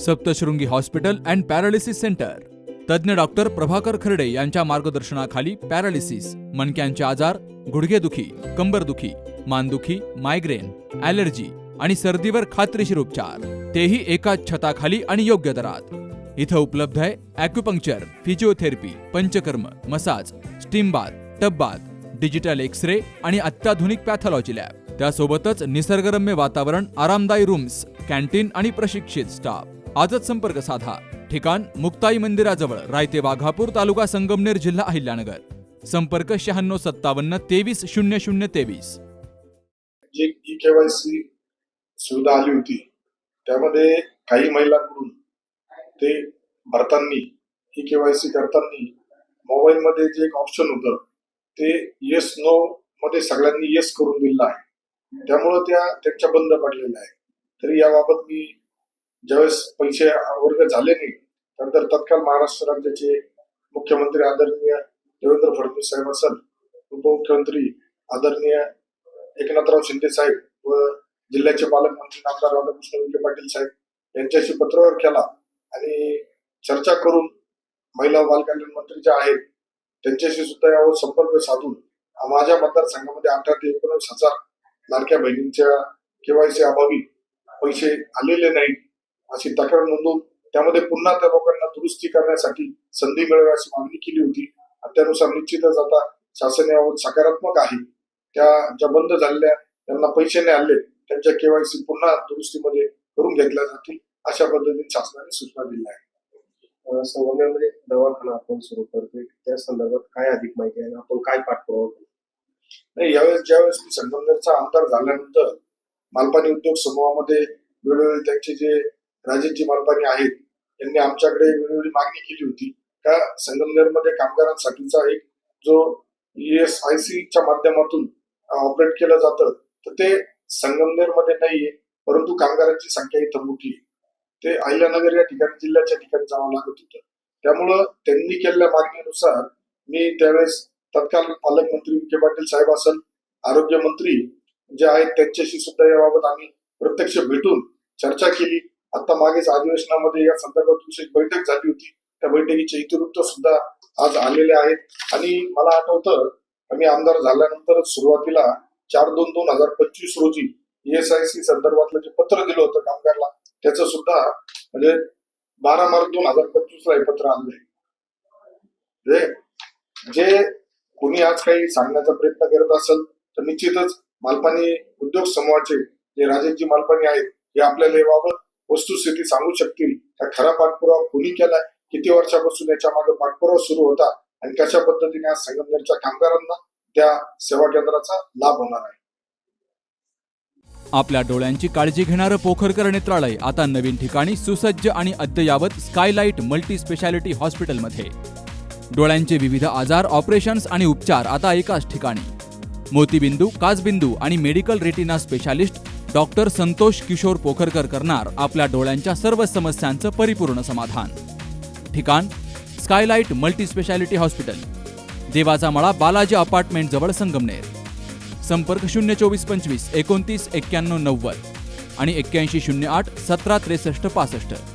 Saptashrungi hospital and paralysis centre. तज्ज्ञ doctor Prabhakar खर्डे यांच्या मार्गदर्शनाखाली पॅरालिसिस, मणक्यांचे आजार, गुडघेदुखी, कंबरदुखी, मानदुखी, मायग्रेन, ॲलर्जी आणि सर्दीवर खात्रीशीर उपचार, तेही एकाच छताखाली आणि योग्य दरात। इथं उपलब्ध आहे acupuncture, physiotherapy, panchakarma, massage, steam bath, tub bath, digital X-ray आणि अत्याधुनिक पॅथॉलॉजी लॅब। त्यासोबतच निसर्गरम्य वातावरण, आरामदायी रूम्स, कॅन्टीन आणि प्रशिक्षित स्टाफ। आजच संपर्क साधा। ठिकाण मुक्ताई मंदिराजवळ, रायते वाघापूर, तालुका संगमनेर, जिल्हा अहिल्यानगर। संपर्क 9657 230023। जी केवायसी सुविधा आली होती त्यामध्ये काही महिलांकडून ते भरताना केवायसी करताना मोबाईल मध्ये जे एक ऑप्शन होतं ते येस नो मध्ये सगळ्यांनी येस करून दिलेलं आहे, त्यामुळे त्यांच्या बंद पडलेल्या आहे। तरी याबाबत मी ज्यावेळेस पैसे वर्ग झाले नाही नंतर तत्काळ महाराष्ट्र राज्याचे मुख्यमंत्री आदरणीय देवेंद्र फडणवीस साहेब असेल, उपमुख्यमंत्री आदरणीय एकनाथराव शिंदे साहेब व जिल्ह्याचे पालकमंत्री आमदार राधाकृष्ण विखे पाटील साहेब यांच्याशी पत्रव्यवहार केला आणि चर्चा करून महिला व बालकल्याण मंत्री ज्या आहेत त्यांच्याशी सुद्धा यावर संपर्क साधून माझ्या मतदारसंघामध्ये 18 ते 19 हजार लाडक्या बहिणींच्या केवायसी अभावी पैसे आलेले नाहीत अशी तक्रार नोंदवून त्यामध्ये पुन्हा त्या लोकांना दुरुस्ती करण्यासाठी संधी मिळावी अशी मागणी केली होती। त्यानुसार निश्चितच आता शासन यावर सकारात्मक आहे। त्या ज्या बंद झालेल्या त्यांना पैसे नाही आले त्यांच्या केवायसी पुन्हा दुरुस्तीमध्ये करून घेतल्या जातील अशा पद्धतीने शासनाने सूचना दिल्या आहेत। संगमनेरमध्ये दवाखाना आपण सुरू करतोय, त्या संदर्भात काय अधिक माहिती आहे, आपण काय पाठपुरावा केला? नाही, ज्यावेळेस मी संगमनेरचा आमदार झाल्यानंतर मालपानी उद्योग समूहामध्ये वेळोवेळी त्यांचे जे राजेशजी मालपानी आहेत यांनी आमच्याकडे वेळोवेळी मागणी केली होती का संगमनेरमध्ये कामगारांसाठीचा एक जो ESIC च्या माध्यमातून ऑपरेट केलं जातं तर ते संगमनेरमध्ये नाहीये, परंतु कामगारांची संख्या इथं मोठी आहे। ते अहिल्यानगर या ठिकाणी जिल्ह्याच्या ठिकाणी जावं लागत होतं, त्यामुळं त्यांनी केलेल्या मागणीनुसार मी त्यावेळेस तत्काळ पालकमंत्री विखे पाटील साहेब असेल, आरोग्यमंत्री जे आहेत त्यांच्याशी सुद्धा याबाबत आम्ही प्रत्यक्ष भेटून चर्चा केली। आता मागेच अधिवेशनामध्ये या संदर्भात विशेष बैठक झाली होती, त्या बैठकीचे इतिवृत्त सुद्धा आज आलेले आहेत आणि मला आठवतं आम्ही आमदार झाल्यानंतर सुरुवातीला 4/2/2025 रोजी ESIC संदर्भातलं जे पत्र दिलं होतं कामगारला त्याचं सुद्धा म्हणजे 12 मार्च 2025 ला हे पत्र आणलंय। जे कोणी आज काही सांगण्याचा प्रयत्न करत असेल तर निश्चितच मालपानी उद्योग समूहाचे जे राजेशजी मालपानी आहेत हे आपल्याला याबाबत वस्तुस्थिती सांगू शकतील। त्या खरा पाठपुरावा कोणी केलाय, किती वर्षापासून याच्या मागे पाठपुरावा सुरू होता आणि कशा पद्धतीने आज संगमनेरच्या कामगारांना त्या सेवा केंद्राचा लाभ होणार आहे। आपल्या डोळ्यांची काळजी घेणारं पोखरकर नेत्रालय आता नवीन ठिकाणी सुसज्ज आणि अद्ययावत स्कायलाइट मल्टी स्पेशालिटी हॉस्पिटलमध्ये। डोळ्यांचे विविध आजार, ऑपरेशन्स आणि उपचार आता एकाच ठिकाणी। मोतीबिंदू, काचबिंदू आणि medical retina specialist doctor Santosh Kishor Pokharkar करणार आपल्या डोळ्यांच्या सर्व समस्यांचं परिपूर्ण समाधान। ठिकाण स्कायलाइट मल्टी स्पेशालिटी हॉस्पिटल, देवाचा मळा, बालाजी अपार्टमेंट जवळ, संगमनेर। संपर्क 02425 29 91 90 आणि 8108 17 63 65।